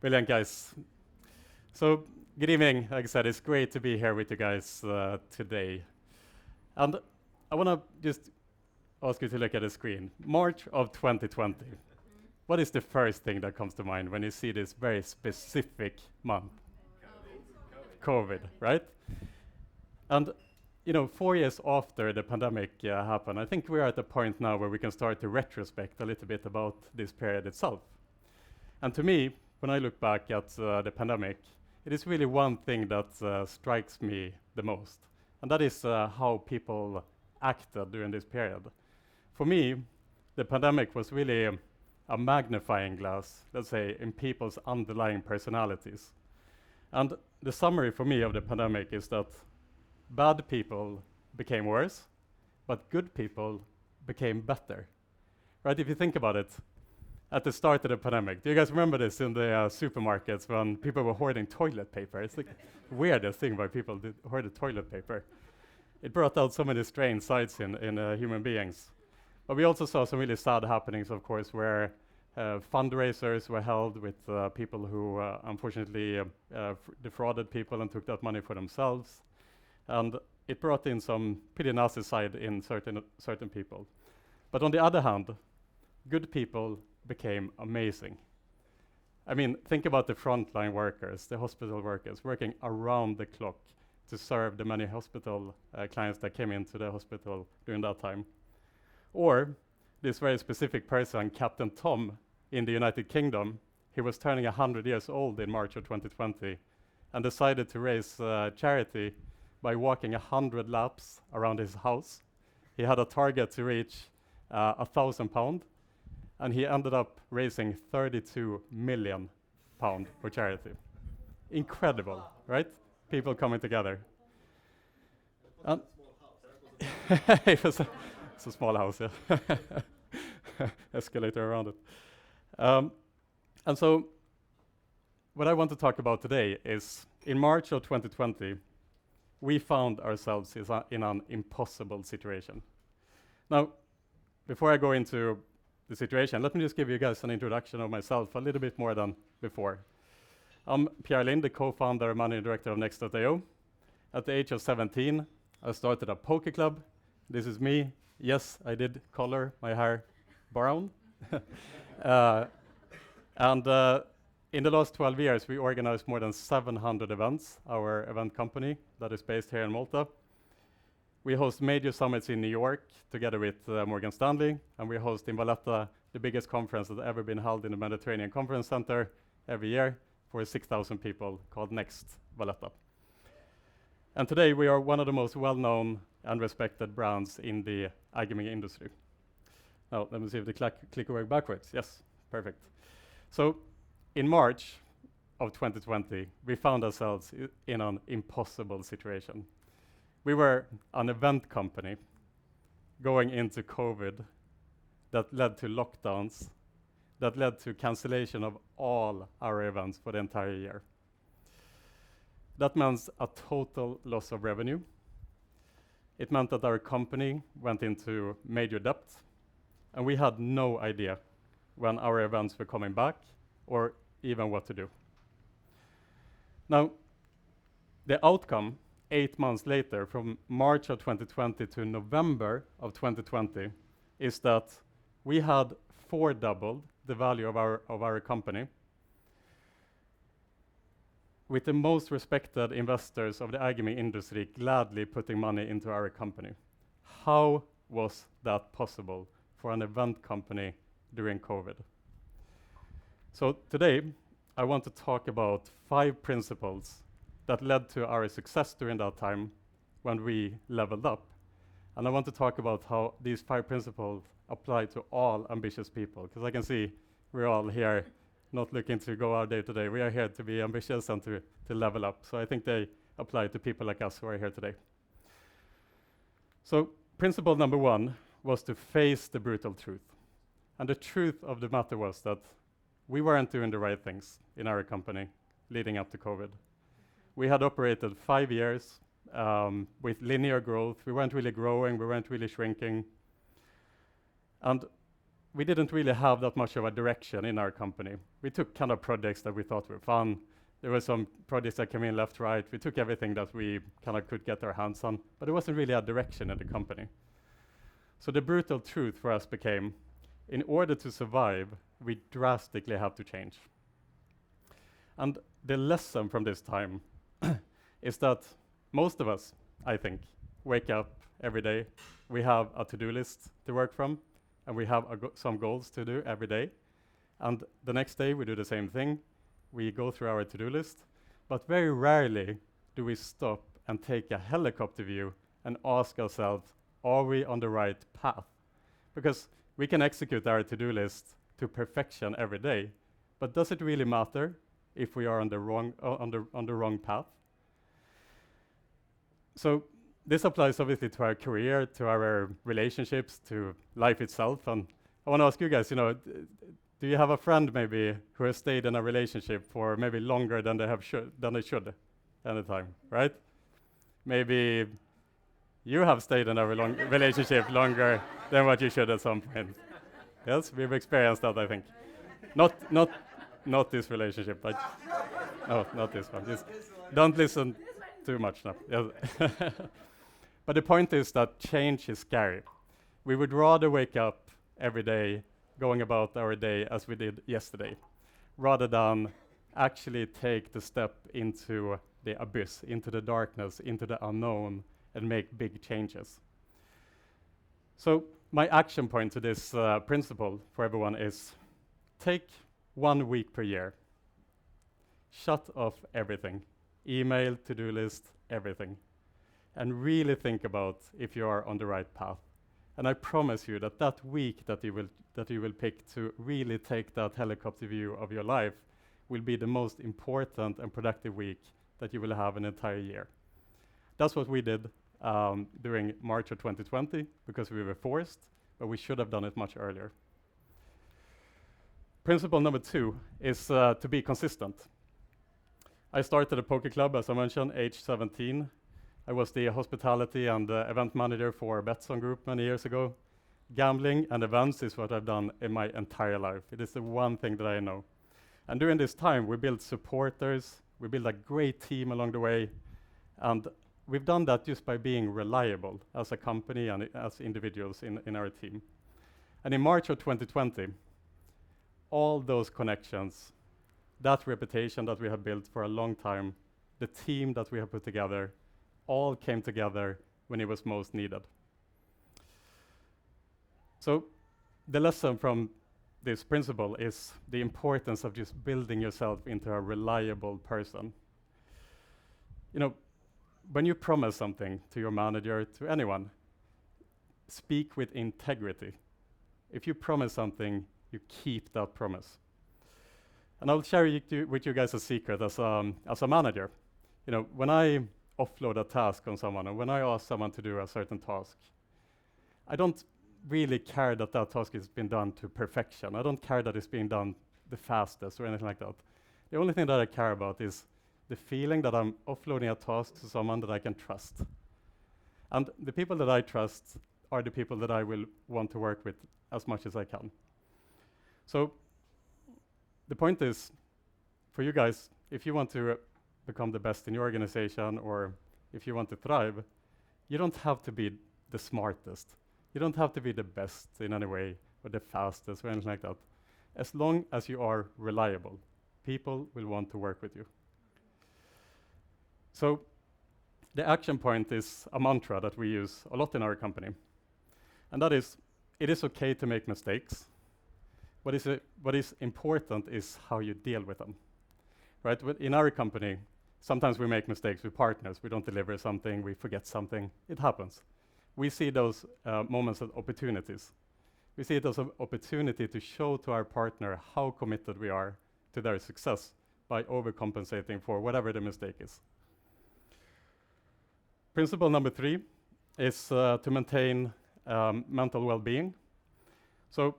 Brilliant, guys. So, good evening. Like I said, it's great to be here with you guys today. And I want to just ask you to look at the screen. March of 2020. What is the first thing that comes to mind when you see this very specific month? COVID, right? And 4 years after the pandemic happened, I think we're at a point now where we can start to retrospect a little bit about this period itself. And to me, when I look back at the pandemic, it is really one thing that strikes me the most, and that is how people acted during this period. For me, the pandemic was really a magnifying glass, let's say, in people's underlying personalities. And the summary for me of the pandemic is that bad people became worse, but good people became better. Right? If you think about it, at the start of the pandemic, do you guys remember this in the supermarkets when people were hoarding toilet paper? It's like the weirdest thing why people did hoarded toilet paper. It brought out so many strange sides in human beings. But we also saw some really sad happenings, of course, where fundraisers were held with people who unfortunately defrauded people and took that money for themselves. And it brought in some pretty nasty side in certain people. But on the other hand, good people became amazing. I mean, think about the frontline workers, the hospital workers, working around the clock to serve the many hospital clients that came into the hospital during that time. Or this very specific person, Captain Tom, in the United Kingdom, he was turning 100 years old in March of 2020 and decided to raise charity by walking 100 laps around his house. He had a target to reach £1,000, and he ended up raising 32 million pounds for charity. Incredible, right? People coming together. It's a small house, yeah. Escalator around it. And so, what I want to talk about today is, in March of 2020, we found ourselves in an impossible situation. Now, before I go into the situation, let me just give you guys an introduction of myself, a little bit more than before. I'm PIERRE LINDH, the co-founder and managing director of Next.io. At the age of 17, I started a poker club. This is me. Yes, I did color my hair brown. In the last 12 years, we organized more than 700 events, our event company that is based here in Malta. We host major summits in New York together with Morgan Stanley, and we host in Valletta the biggest conference that's ever been held in the Mediterranean Conference Center every year for 6,000 people, called Next Valletta. And today we are one of the most well-known and respected brands in the iGaming industry. Now, let me see if the clicker works backwards. Yes, perfect. So, in March of 2020, we found ourselves in an impossible situation. We were an event company going into COVID that led to lockdowns, that led to cancellation of all our events for the entire year. That meant a total loss of revenue. It meant that our company went into major debt, and we had no idea when our events were coming back or even what to do. Now, the outcome 8 months later, from March of 2020 to November of 2020, is that we had doubled the value of our company, with the most respected investors of the iGaming industry gladly putting money into our company. How was that possible for an event company during COVID? So today, I want to talk about 5 principles that led to our success during that time when we leveled up. And I want to talk about how these 5 principles apply to all ambitious people, because I can see we're all here not looking to go our day to day. We are here to be ambitious and to level up. So I think they apply to people like us who are here today. So principle number 1 was to face the brutal truth. And the truth of the matter was that we weren't doing the right things in our company leading up to COVID. We had operated 5 years with linear growth. We weren't really growing, we weren't really shrinking. And we didn't really have that much of a direction in our company. We took kind of projects that we thought were fun. There were some projects that came in left, right. We took everything that we kind of could get our hands on, but there wasn't really a direction in the company. So the brutal truth for us became, in order to survive, we drastically have to change. And the lesson from this time is that most of us, I think, wake up every day. We have a to-do list to work from, and we have some goals to do every day. And the next day we do the same thing. We go through our to-do list, but very rarely do we stop and take a helicopter view and ask ourselves, are we on the right path? Because we can execute our to-do list to perfection every day, but does it really matter if we are on the wrong path? So this applies obviously to our career, to our relationships, to life itself. And I want to ask you guys, do you have a friend maybe who has stayed in a relationship for maybe longer than they should any time, right? Maybe you have stayed in a relationship longer than what you should at some point. Yes, we've experienced that, I think. Not this relationship, but no, not this one. Just don't listen too much now. Yes. But the point is that change is scary. We would rather wake up every day going about our day as we did yesterday, rather than actually take the step into the abyss, into the darkness, into the unknown, and make big changes. So my action point to this principle for everyone is take 1 week per year. Shut off everything, email, to-do list, everything, and really think about if you are on the right path. And I promise you that that week that you will pick to really take that helicopter view of your life will be the most important and productive week that you will have an entire year. That's what we did during March of 2020 because we were forced, but we should have done it much earlier. Principle number 2 is to be consistent. I started a poker club, as I mentioned, age 17. I was the hospitality and event manager for Betsson Group many years ago. Gambling and events is what I've done in my entire life. It is the one thing that I know. And during this time, we built supporters, we built a great team along the way, and we've done that just by being reliable as a company and as individuals in our team. And in March of 2020, all those connections, that reputation that we have built for a long time, the team that we have put together, all came together when it was most needed. So the lesson from this principle is the importance of just building yourself into a reliable person. When you promise something to your manager, to anyone, speak with integrity. If you promise something, you keep that promise. And I'll share with you guys a secret as a manager. When I offload a task on someone, and when I ask someone to do a certain task, I don't really care that task has been done to perfection. I don't care that it's being done the fastest or anything like that. The only thing that I care about is the feeling that I'm offloading a task to someone that I can trust. And the people that I trust are the people that I will want to work with as much as I can. So the point is, for you guys, if you want to become the best in your organization, or if you want to thrive, you don't have to be the smartest. You don't have to be the best in any way, or the fastest, or anything like that. As long as you are reliable, people will want to work with you. So the action point is a mantra that we use a lot in our company. And that is, it is okay to make mistakes. What is important is how you deal with them. Right? In our company, sometimes we make mistakes with partners. We don't deliver something, we forget something. It happens. We see those moments as opportunities. We see it as an opportunity to show to our partner how committed we are to their success by overcompensating for whatever the mistake is. Principle number 3 is to maintain mental well-being. So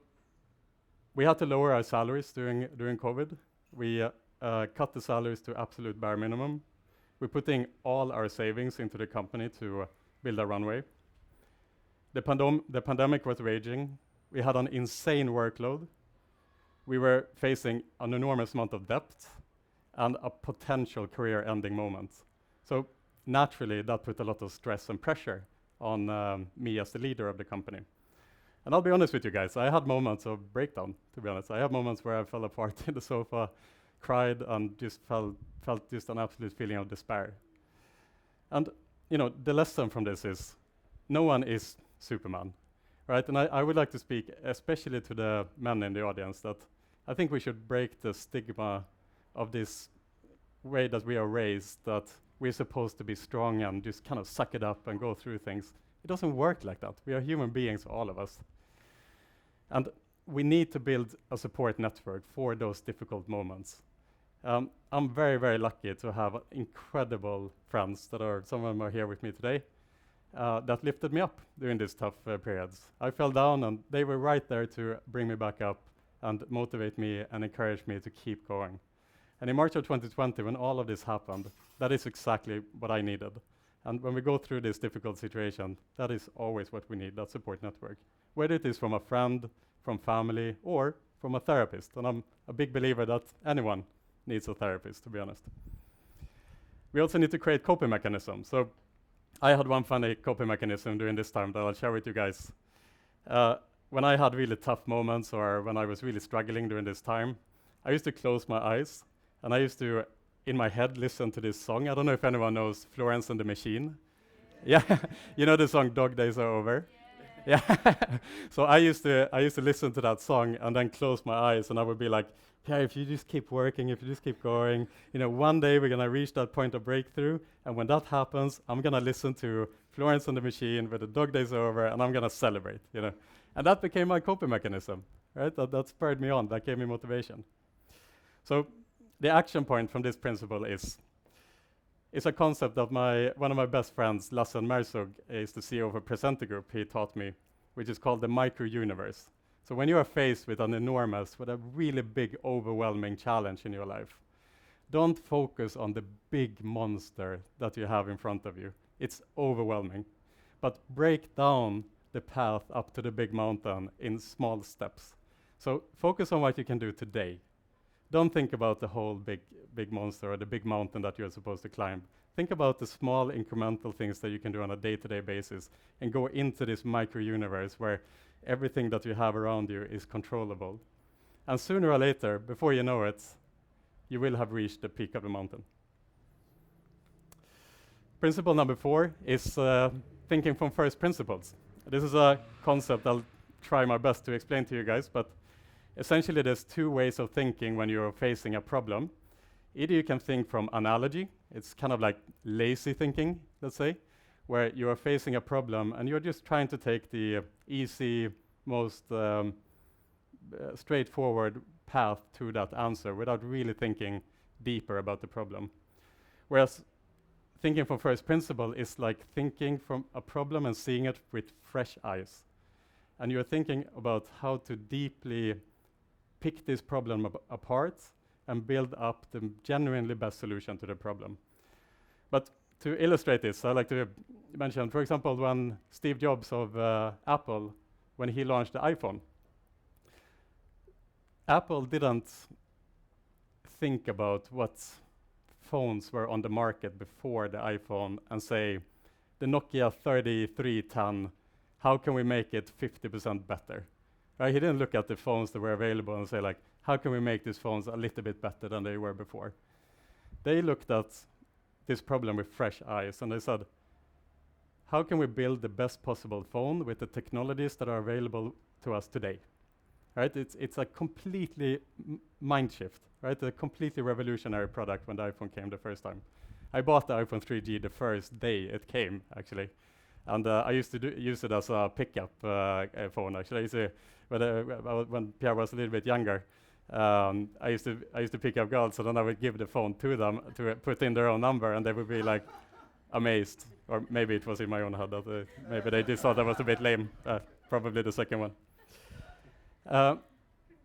we had to lower our salaries during COVID. We cut the salaries to absolute bare minimum. We're putting all our savings into the company to build a runway. The pandemic was raging. We had an insane workload. We were facing an enormous amount of debt and a potential career-ending moment. So naturally, that put a lot of stress and pressure on me as the leader of the company. And I'll be honest with you guys, I had moments of breakdown, to be honest. I had moments where I fell apart in the sofa, cried, and just felt just an absolute feeling of despair. And the lesson from this is no one is Superman, right? And I would like to speak especially to the men in the audience that I think we should break the stigma of this way that we are raised, that we're supposed to be strong and just kind of suck it up and go through things. It doesn't work like that. We are human beings, all of us. And we need to build a support network for those difficult moments. I'm very, very lucky to have incredible friends that are, some of them are here with me today, that lifted me up during these tough periods. I fell down and they were right there to bring me back up and motivate me and encourage me to keep going. And in March of 2020, when all of this happened, that is exactly what I needed. And when we go through this difficult situation, that is always what we need, that support network. Whether it is from a friend, from family, or from a therapist. And I'm a big believer that anyone needs a therapist, to be honest. We also need to create coping mechanisms. So I had one funny coping mechanism during this time that I'll share with you guys. When I had really tough moments or when I was really struggling during this time, I used to close my eyes and I used to, in my head, listen to this song. I don't know if anyone knows Florence and the Machine. Yeah, you know the song Dog Days Are Over? Yeah. So I used to listen to that song and then close my eyes and I would be like, yeah, if you just keep working, if you just keep going, one day we're gonna reach that point of breakthrough, and when that happens, I'm gonna listen to Florence and the Machine with the Dog Days Are Over, and I'm gonna celebrate, And that became my coping mechanism, right? That spurred me on, that gave me motivation. So the action point from this principle is a concept that one of my best friends, Lasse Mersog, is the CEO of a presenter group, he taught me, which is called the micro-universe. So when you are faced with with a really big, overwhelming challenge in your life, don't focus on the big monster that you have in front of you. It's overwhelming. But break down the path up to the big mountain in small steps. So focus on what you can do today. Don't think about the whole big monster or the big mountain that you're supposed to climb. Think about the small incremental things that you can do on a day-to-day basis and go into this micro-universe where everything that you have around you is controllable. And sooner or later, before you know it, you will have reached the peak of the mountain. Principle number 4 is thinking from first principles. This is a concept I'll try my best to explain to you guys, but essentially there's 2 ways of thinking when you're facing a problem. Either you can think from analogy, it's kind of like lazy thinking, let's say, where you are facing a problem and you're just trying to take the easy, most straightforward path to that answer without really thinking deeper about the problem. Whereas thinking from first principle is like thinking from a problem and seeing it with fresh eyes. And you're thinking about how to deeply pick this problem apart and build up the genuinely best solution to the problem. But to illustrate this, I like to mention, for example, when Steve Jobs of Apple, when he launched the iPhone, Apple didn't think about what phones were on the market before the iPhone and say, the Nokia 3310, how can we make it 50% better? Right? He didn't look at the phones that were available and say, like, how can we make these phones a little bit better than they were before? They looked at this problem with fresh eyes and they said, how can we build the best possible phone with the technologies that are available to us today? Right? It's a completely mind shift, right? A completely revolutionary product when the iPhone came the first time. I bought the iPhone 3G the first day it came, actually. And I used to use it as a pickup phone, actually. When Pierre was a little bit younger, I used to pick up girls, so then I would give the phone to them to put in their own number, and they would be like amazed. Or maybe it was in my own head that maybe they just thought that was a bit lame. Probably the second one.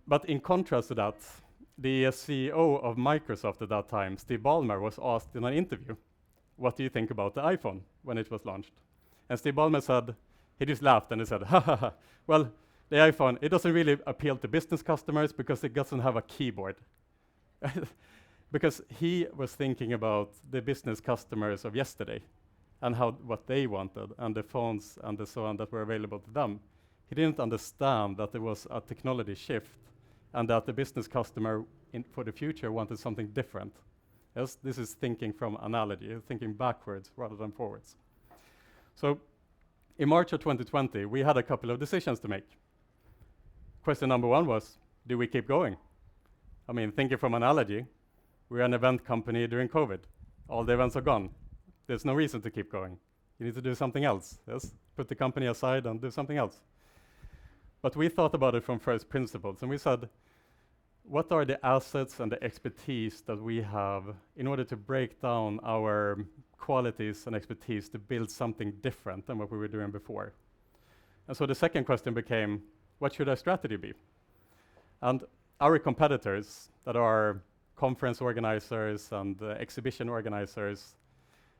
But in contrast to that, the CEO of Microsoft at that time, Steve Ballmer, was asked in an interview, what do you think about the iPhone when it was launched? And Steve Ballmer said, he just laughed and he said, ha ha ha, well, The iPhone, it doesn't really appeal to business customers because it doesn't have a keyboard. Because he was thinking about the business customers of yesterday and what they wanted and the phones and the so on that were available to them. He didn't understand that there was a technology shift and that the business customer for the future wanted something different. Yes, this is thinking from analogy, thinking backwards rather than forwards. So in March of 2020, we had a couple of decisions to make. Question number one was, do we keep going? I mean, thinking from analogy, we're an event company during COVID. All the events are gone. There's no reason to keep going. You need to do something else, yes? Put the company aside and do something else. But we thought about it from first principles, and we said, what are the assets and the expertise that we have in order to break down our qualities and expertise to build something different than what we were doing before? And so the second question became, what should our strategy be? And our competitors that are conference organizers and exhibition organizers,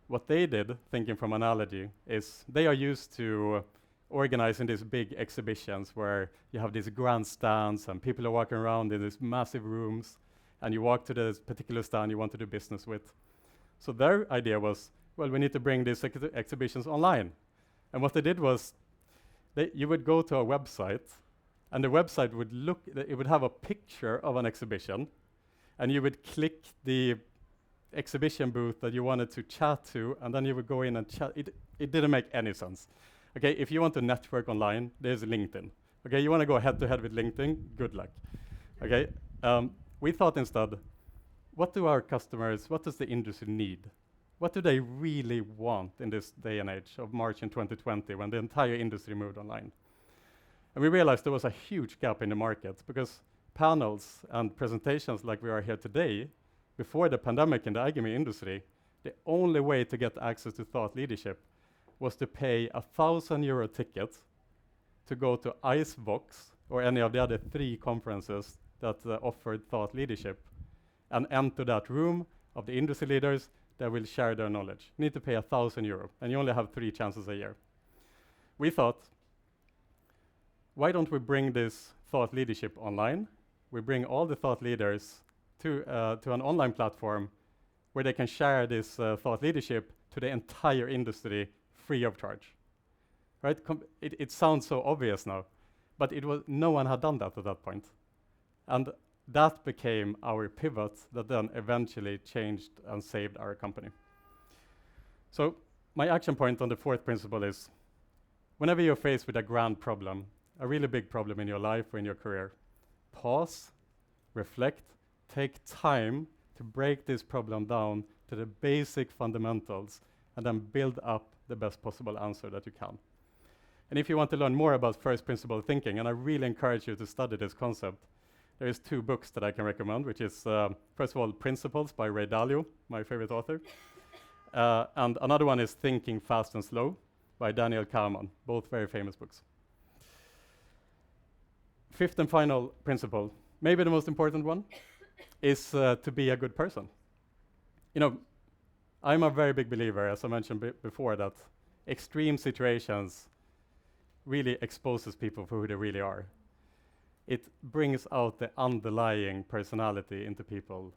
what they did, thinking from analogy, is they are used to organizing these big exhibitions where you have these grandstands and people are walking around in these massive rooms and you walk to this particular stand you want to do business with. So their idea was, well, we need to bring these exhibitions online. And what they did was, you would go to a website and the website would it would have a picture of an exhibition and you would click the exhibition booth that you wanted to chat to, and then you would go in and chat. It didn't make any sense. Okay, if you want to network online, there's LinkedIn. Okay, you want to go head-to-head with LinkedIn, good luck. Okay, we thought instead, what do our customers, what does the industry need? What do they really want in this day and age of March in 2020 when the entire industry moved online? And we realized there was a huge gap in the market because panels and presentations like we are here today, before the pandemic in the iGaming industry, the only way to get access to thought leadership was to pay a €1,000 ticket to go to Icebox or any of the other 3 conferences that offered thought leadership and enter that room of the industry leaders that will share their knowledge. You need to pay €1,000 and you only have 3 chances a year. We thought, why don't we bring this thought leadership online? We bring all the thought leaders to an online platform where they can share this thought leadership to the entire industry free of charge. Right? It sounds so obvious now, but no one had done that at that point. And that became our pivot that then eventually changed and saved our company. So my action point on the 4th principle is, whenever you're faced with a grand problem, a really big problem in your life or in your career, pause, reflect, take time to break this problem down to the basic fundamentals and then build up the best possible answer that you can. And if you want to learn more about first principle thinking, and I really encourage you to study this concept, there is 2 books that I can recommend, which is, first of all, Principles by Ray Dalio, my favorite author. And another one is Thinking Fast and Slow by Daniel Kahneman, both very famous books. 5th and final principle, maybe the most important one, is to be a good person. You know, I'm a very big believer, as I mentioned before, that extreme situations really exposes people for who they really are. It brings out the underlying personality into people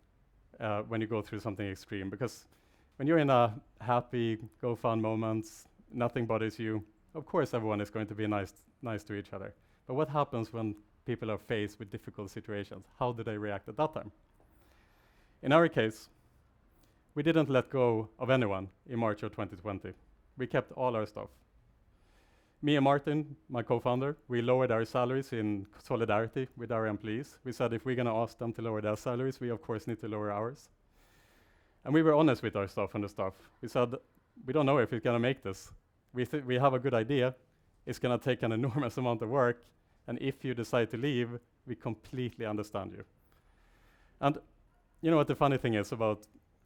when you go through something extreme. Because when you're in a happy, go fun moments, nothing bothers you, of course everyone is going to be nice to each other. But what happens when people are faced with difficult situations? How do they react at that time? In our case, we didn't let go of anyone in March of 2020. We kept all our stuff. Me and Martin, my co-founder, we lowered our salaries in solidarity with our employees. We said if we're going to ask them to lower their salaries, we of course need to lower ours. And we were honest with our staff and the staff. We said, we don't know if it's going to make this. We have a good idea. It's going to take an enormous amount of work. And if you decide to leave, we completely understand you. And you know what the funny thing is about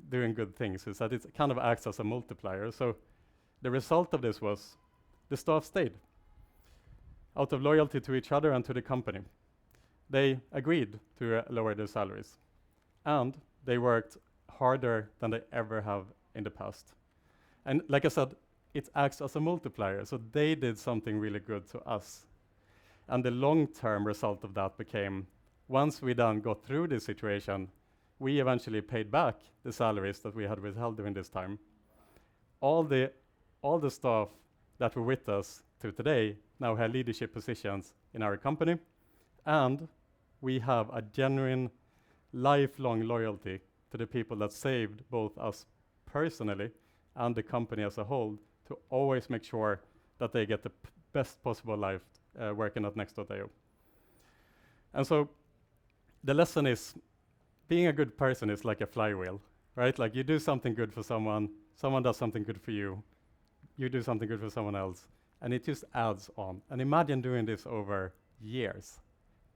doing good things is that it kind of acts as a multiplier. So the result of this was the staff stayed out of loyalty to each other and to the company. They agreed to lower their salaries. And they worked harder than they ever have in the past. And like I said, it acts as a multiplier. So they did something really good to us. And the long-term result of that became, once we then got through this situation, we eventually paid back the salaries that we had withheld during this time. All the staff that were with us to today now have leadership positions in our company, and we have a genuine lifelong loyalty to the people that saved both us personally and the company as a whole, to always make sure that they get the best possible life working at Next.io. And so the lesson is, being a good person is like a flywheel, right? Like, you do something good for someone, someone does something good for you, you do something good for someone else, and it just adds on. And imagine doing this over years,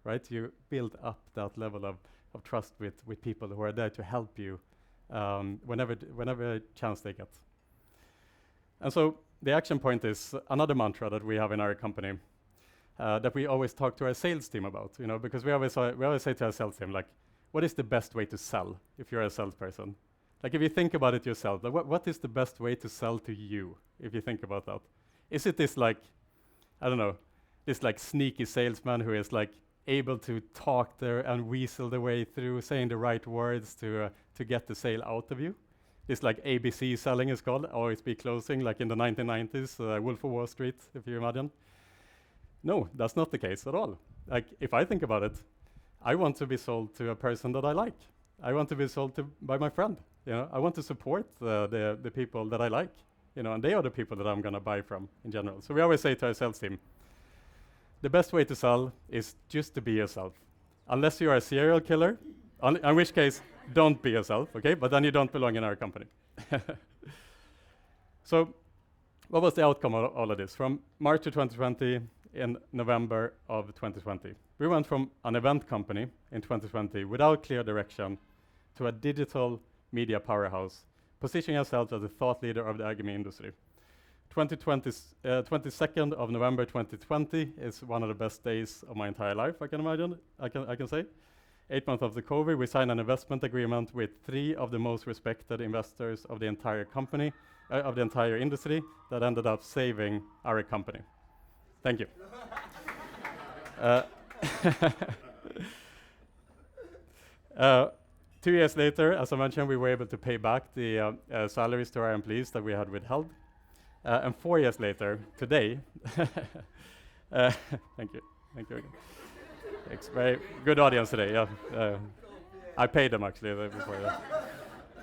right? You build up that level of trust with people who are there to help you whenever chance they get. And so the action point is another mantra that we have in our company, that we always talk to our sales team about, because we always say to our sales team, like, what is the best way to sell if you're a salesperson? Like, if you think about it yourself, like, what is the best way to sell to you, if you think about that? Is it this, like, I don't know, this like sneaky salesman who is like able to talk there and weasel the way through saying the right words to get the sale out of you? This like ABC selling is called, always be closing, like in the 1990s, Wolf of Wall Street, if you imagine. No, that's not the case at all. Like, if I think about it, I want to be sold to a person that I like. I want to be sold to by my friend. I want to support the people that I like, and they are the people that I'm gonna buy from in general. So we always say to our sales team, the best way to sell is just to be yourself. Unless you are a serial killer, in which case, don't be yourself, okay? But then you don't belong in our company. So what was the outcome of all of this? From March of 2020 in November of 2020, we went from an event company in 2020 without clear direction to a digital media powerhouse, positioning ourselves as a thought leader of the gaming industry. 22nd of November 2020 is one of the best days of my entire life, I can imagine, I can say. 8 months of the COVID, we signed an investment agreement with 3 of the most respected investors of the entire company, of the entire industry, that ended up saving our company. Thank you. 2 years later, as I mentioned, we were able to pay back the salaries to our employees that we had withheld. And 4 years later, today, thank you again. It's very good audience today, yeah. I paid them actually before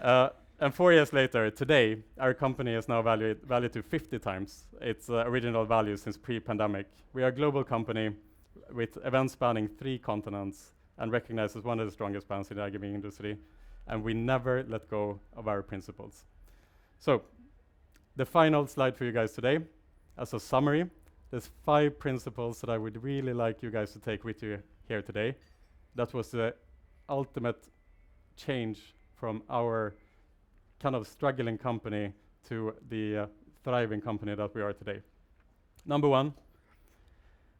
that. And 4 years later, today, our company is now valued to 50 times its original value since pre-pandemic. We are a global company with events spanning 3 continents and recognized as one of the strongest brands in the gaming industry, and we never let go of our principles. So, the final slide for you guys today, as a summary, there's 5 principles that I would really like you guys to take with you here today. That was the ultimate change from our kind of struggling company to the thriving company that we are today. Number 1,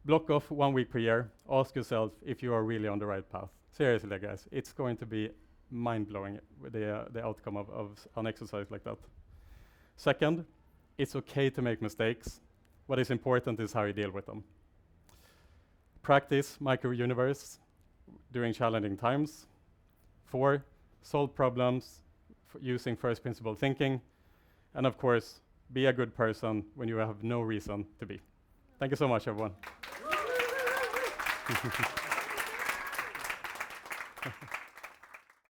block off 1 week per year. Ask yourself if you are really on the right path. Seriously, guys, it's going to be mind-blowing with the outcome of an exercise like that. Second, it's okay to make mistakes. What is important is how you deal with them. Practice micro-universe during challenging times. 4, solve problems using first principle thinking. And of course, be a good person when you have no reason to be. Thank you so much, everyone.